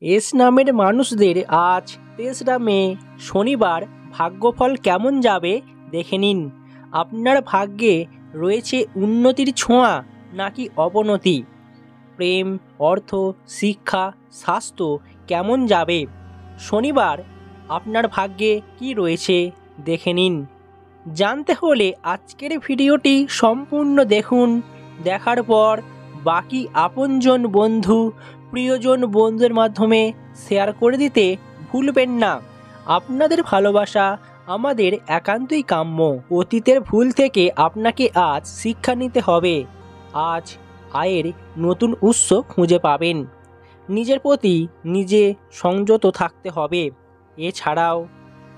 S নামের মানুষদের আজ ৩রা মে শনিবার ভাগ্যফল কেমন যাবে দেখে নিন। আপনার ভাগ্যে রয়েছে উন্নতির ছোঁয়া নাকি অবনতি? প্রেম, অর্থ, শিক্ষা, স্বাস্থ্য কেমন যাবে? শনিবার আপনার ভাগ্যে কি রয়েছে দেখে নিন। জানতে হলে আজকের ভিডিওটি সম্পূর্ণ দেখুন। দেখার পর বাকি আপনজন বন্ধু, প্রিয়জন বন্ধুদের মাধ্যমে শেয়ার করে দিতে ভুলবেন না। আপনাদের ভালোবাসা আমাদের একান্তই কাম্য। অতীতের ভুল থেকে আপনাকে আজ শিক্ষা নিতে হবে। আজ আয়ের নতুন উৎস খুঁজে পাবেন। নিজের প্রতি নিজে সংযত থাকতে হবে। এছাড়াও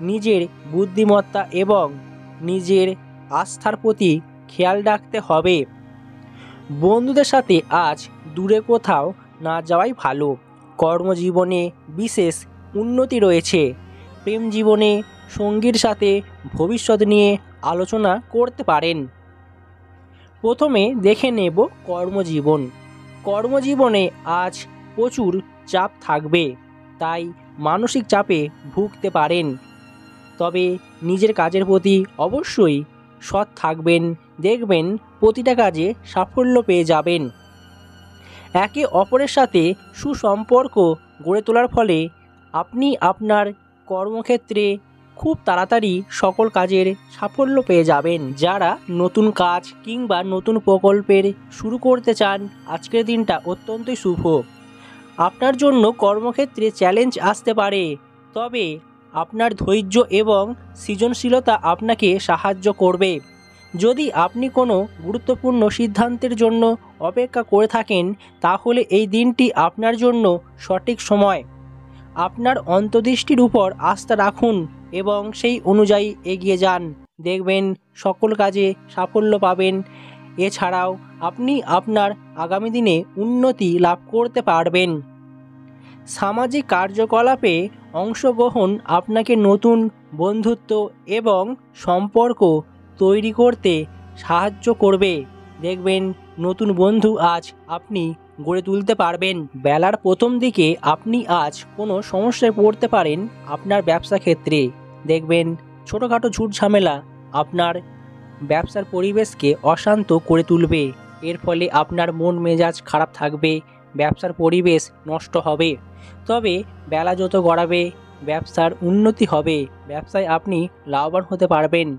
নিজের বুদ্ধিমত্তা এবং নিজের আস্থার প্রতি খেয়াল রাখতে হবে। বন্ধুদের সাথে আজ দূরে কোথাও না যাওয়াই ভালো। কর্মজীবনে বিশেষ উন্নতি রয়েছে। প্রেম জীবনে সঙ্গীর সাথে ভবিষ্যৎ নিয়ে আলোচনা করতে পারেন। প্রথমে দেখে নেব কর্মজীবন। কর্মজীবনে আজ প্রচুর চাপ থাকবে, তাই মানসিক চাপে ভুগতে পারেন। তবে নিজের কাজের প্রতি অবশ্যই সৎ থাকবেন। দেখবেন প্রতিটা কাজে সাফল্য পেয়ে যাবেন। একে অপরের সাথে সুসম্পর্ক গড়ে তোলার ফলে আপনি আপনার কর্মক্ষেত্রে খুব তাড়াতাড়ি সকল কাজের সাফল্য পেয়ে যাবেন। যারা নতুন কাজ কিংবা নতুন প্রকল্পের শুরু করতে চান, আজকের দিনটা অত্যন্তই শুভ। আপনার জন্য কর্মক্ষেত্রে চ্যালেঞ্জ আসতে পারে, তবে আপনার ধৈর্য এবং সৃজনশীলতা আপনাকে সাহায্য করবে। যদি আপনি কোনো গুরুত্বপূর্ণ সিদ্ধান্তের জন্য অপেক্ষা করে থাকেন, তাহলে এই দিনটি আপনার জন্য সঠিক সময়। আপনার অন্তর্দৃষ্টির উপর আস্থা রাখুন এবং সেই অনুযায়ী এগিয়ে যান। দেখবেন সকল কাজে সাফল্য পাবেন। এছাড়াও আপনি আপনার আগামী দিনে উন্নতি লাভ করতে পারবেন। সামাজিক কার্যকলাপে অংশগ্রহণ আপনাকে নতুন বন্ধুত্ব এবং সম্পর্ক তৈরি করতে সাহায্য করবে। দেখবেন নতুন বন্ধু আজ আপনি গড়ে তুলতে পারবেন। বেলার প্রথম দিকে আপনি আজ কোনো সমস্যায় পড়তে পারেন আপনার ব্যবসা ক্ষেত্রে। দেখবেন ছোটোখাটো ঝুট ঝামেলা আপনার ব্যবসার পরিবেশকে অশান্ত করে তুলবে। এর ফলে আপনার মন মেজাজ খারাপ থাকবে, ব্যবসার পরিবেশ নষ্ট হবে। তবে বেলা যত গড়াবে ব্যবসার উন্নতি হবে, ব্যবসায় আপনি লাভবান হতে পারবেন।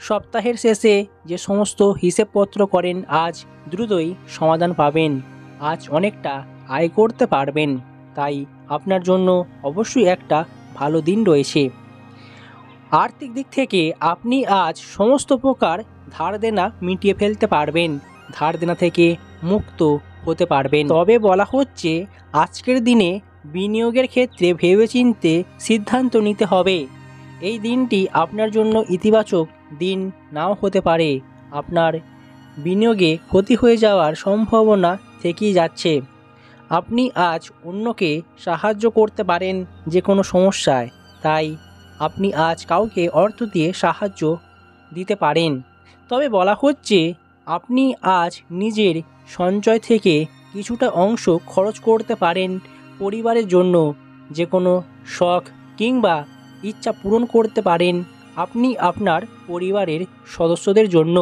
সপ্তাহের শেষে যে সমস্ত হিসেবপত্র করেন আজ দ্রুতই সমাধান পাবেন। আজ অনেকটা আয় করতে পারবেন, তাই আপনার জন্য অবশ্যই একটা ভালো দিন রয়েছে। আর্থিক দিক থেকে আপনি আজ সমস্ত প্রকার ধার দেনা মিটিয়ে ফেলতে পারবেন, ধার দেনা থেকে মুক্ত হতে পারবেন। তবে বলা হচ্ছে আজকের দিনে বিনিয়োগের ক্ষেত্রে ভেবেচিন্তে সিদ্ধান্ত নিতে হবে। এই দিনটি আপনার জন্য ইতিবাচক দিন নাও হতে পারে। আপনার বিনিয়োগে ক্ষতি হয়ে যাওয়ার সম্ভাবনা থেকেই যাচ্ছে। আপনি আজ অন্যকে সাহায্য করতে পারেন যে কোনো সমস্যায়, তাই আপনি আজ কাউকে অর্থ দিয়ে সাহায্য দিতে পারেন। তবে বলা হচ্ছে আপনি আজ নিজের সঞ্চয় থেকে কিছুটা অংশ খরচ করতে পারেন পরিবারের জন্য। যে কোনো শখ কিংবা ইচ্ছা পূরণ করতে পারেন আপনি আপনার পরিবারের সদস্যদের জন্য।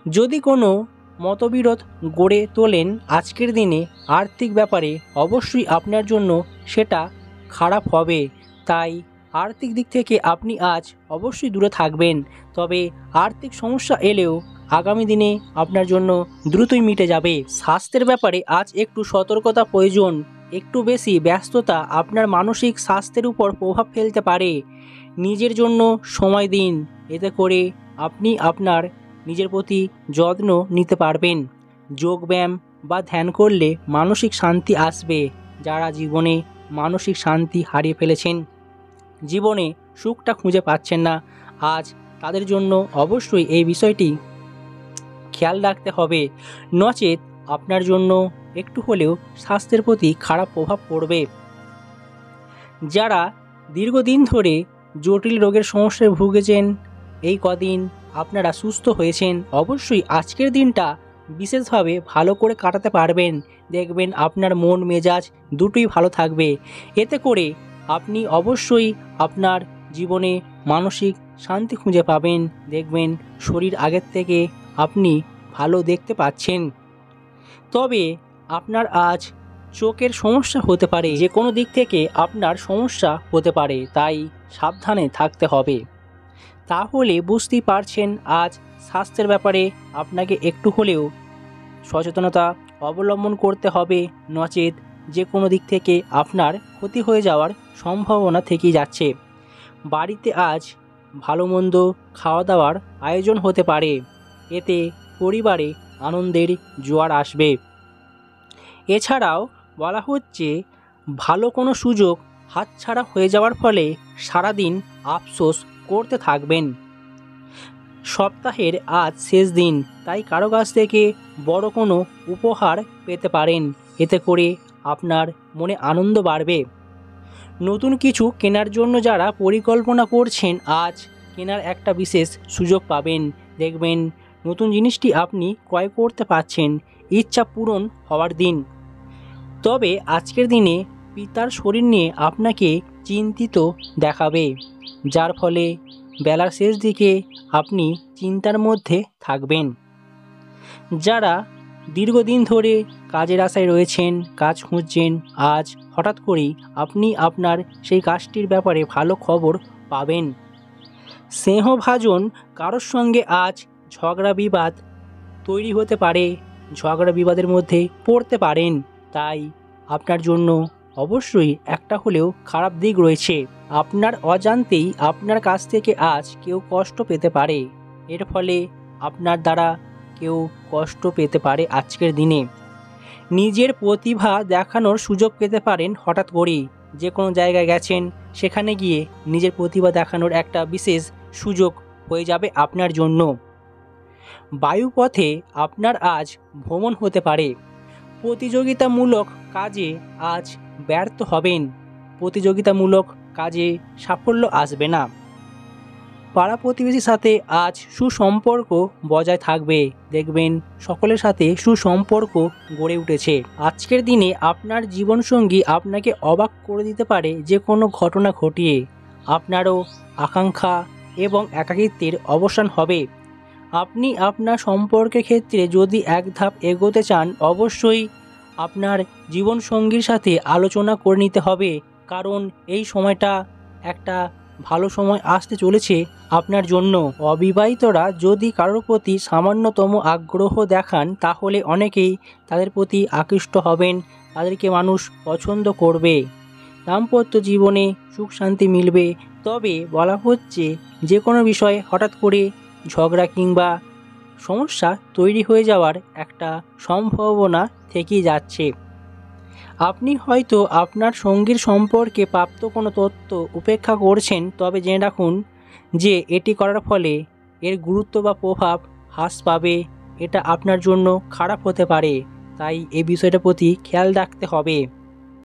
যদি কোনো মতবিরোধ গড়ে তোলেন আজকের দিনে আর্থিক ব্যাপারে, অবশ্যই আপনার জন্য সেটা খারাপ হবে। তাই আর্থিক দিক থেকে আপনি আজ অবশ্যই দূরে থাকবেন। তবে আর্থিক সমস্যা এলেও আগামী দিনে আপনার জন্য দ্রুতই মিটে যাবে। স্বাস্থ্যের ব্যাপারে আজ একটু সতর্কতা প্রয়োজন। একটু বেশি ব্যস্ততা আপনার মানসিক স্বাস্থ্যের উপর প্রভাব ফেলতে পারে। নিজের জন্য সময় দিন, এতে করে আপনি আপনার নিজের প্রতি যত্ন নিতে পারবেন। যোগব্যায়াম বা ধ্যান করলে মানসিক শান্তি আসবে। যারা জীবনে মানসিক শান্তি হারিয়ে ফেলেছেন, জীবনে সুখটা খুঁজে পাচ্ছেন না, আজ তাদের জন্য অবশ্যই এই বিষয়টি খেয়াল রাখতে হবে। নচেত আপনার জন্য একটু হলেও স্বাস্থ্যের প্রতি খারাপ প্রভাব পড়বে। যারা দীর্ঘদিন ধরে জটিল রোগের সমস্যায় ভুগেছেন, এই কদিন আপনারা সুস্থ হয়েছেন, অবশ্যই আজকের দিনটা বিশেষভাবে ভালো করে কাটাতে পারবেন। দেখবেন আপনার মন মেজাজ দুটোই ভালো থাকবে। এতে করে আপনি অবশ্যই আপনার জীবনে মানসিক শান্তি খুঁজে পাবেন। দেখবেন শরীর আগের থেকে আপনি ভালো দেখতে পাচ্ছেন। তবে আপনার আজ চোখের সমস্যা হতে পারে, যে কোনো দিক থেকে আপনার সমস্যা হতে পারে, তাই সাবধানে থাকতে হবে। তাহলে বুঝতেই পারছেন আজ স্বাস্থ্যের ব্যাপারে আপনাকে একটু হলেও সচেতনতা অবলম্বন করতে হবে, নচেত যে কোনো দিক থেকে আপনার ক্ষতি হয়ে যাওয়ার সম্ভাবনা থেকেই যাচ্ছে। বাড়িতে আজ ভালো মন্দ খাওয়া দাওয়ার আয়োজন হতে পারে, এতে পরিবারে আনন্দের জোয়ার আসবে। এছাড়াও বলা হচ্ছে ভালো কোনো সুযোগ হাতছাড়া হয়ে যাওয়ার ফলে সারাদিন আফসোস করতে থাকবেন। সপ্তাহের আজ শেষ দিন, তাই কারো কাছ থেকে বড় কোনো উপহার পেতে পারেন, এতে করে আপনার মনে আনন্দ বাড়বে। নতুন কিছু কেনার জন্য যারা পরিকল্পনা করছেন, আজ কেনার একটা বিশেষ সুযোগ পাবেন। দেখবেন নতুন জিনিসটি আপনি ক্রয় করতে পারছেন, ইচ্ছা পূরণ হওয়ার দিন। তবে আজকের দিনে পিতার শরীর নিয়ে আপনাকে চিন্তিত দেখাবে, যার ফলে বেলার শেষ দিকে আপনি চিন্তার মধ্যে থাকবেন। যারা দীর্ঘদিন ধরে কাজের আশায় রয়েছেন, কাজ খুঁজছেন, আজ হঠাৎ করেই আপনি আপনার সেই কাজটির ব্যাপারে ভালো খবর পাবেন। স্নেহভাজন কারোর সঙ্গে আজ ঝগড়া বিবাদ তৈরি হতে পারে, ঝগড়া বিবাদের মধ্যে পড়তে পারেন, তাই আপনার জন্য অবশ্যই একটা হলেও খারাপ দিক রয়েছে। আপনার অজান্তেই আপনার কাছ থেকে আজ কেউ কষ্ট পেতে পারে, এর ফলে আপনার দ্বারা কেউ কষ্ট পেতে পারে আজকের দিনে। নিজের প্রতিভা দেখানোর সুযোগ পেতে পারেন হঠাৎ করেই। যে কোনো জায়গায় গেছেন, সেখানে গিয়ে নিজের প্রতিভা দেখানোর একটা বিশেষ সুযোগ হয়ে যাবে আপনার জন্য। বায়ুপথে আপনার আজ ভ্রমণ হতে পারে। প্রতিযোগিতামূলক কাজে আজ ব্যর্থ হবেন, প্রতিযোগিতামূলক কাজে সাফল্য আসবে না। পাড়া প্রতিবেশীর সাথে আজ সুসম্পর্ক বজায় থাকবে, দেখবেন সকলের সাথে সুসম্পর্ক গড়ে উঠেছে। আজকের দিনে আপনার জীবনসঙ্গী আপনাকে অবাক করে দিতে পারে যে কোনো ঘটনা ঘটিয়ে। আপনারও আকাঙ্ক্ষা এবং একাকিত্বের অবসান হবে। আপনি আপনার সম্পর্কের ক্ষেত্রে যদি এক ধাপ এগোতে চান, অবশ্যই আপনার জীবনসঙ্গীর সাথে আলোচনা করে নিতে হবে, কারণ এই সময়টা একটা ভালো সময় আসতে চলেছে আপনার জন্য। অবিবাহিতরা যদি কারোর প্রতি সামান্যতম আগ্রহ দেখান, তাহলে অনেকেই তাদের প্রতি আকৃষ্ট হবেন, তাদেরকে মানুষ পছন্দ করবে। দাম্পত্য জীবনে সুখ শান্তি মিলবে। তবে বলা হচ্ছে যে কোনো বিষয়ে হঠাৎ করে ঝগড়া কিংবা সমস্যা তৈরি হয়ে যাওয়ার একটা সম্ভাবনা থেকেই যাচ্ছে। আপনি হয়তো আপনার সঙ্গীর সম্পর্কে প্রাপ্ত কোনো তথ্য উপেক্ষা করছেন, তবে জেনে রাখুন যে এটি করার ফলে এর গুরুত্ব বা প্রভাব হ্রাস পাবে। এটা আপনার জন্য খারাপ হতে পারে, তাই এই বিষয়টার প্রতি খেয়াল রাখতে হবে।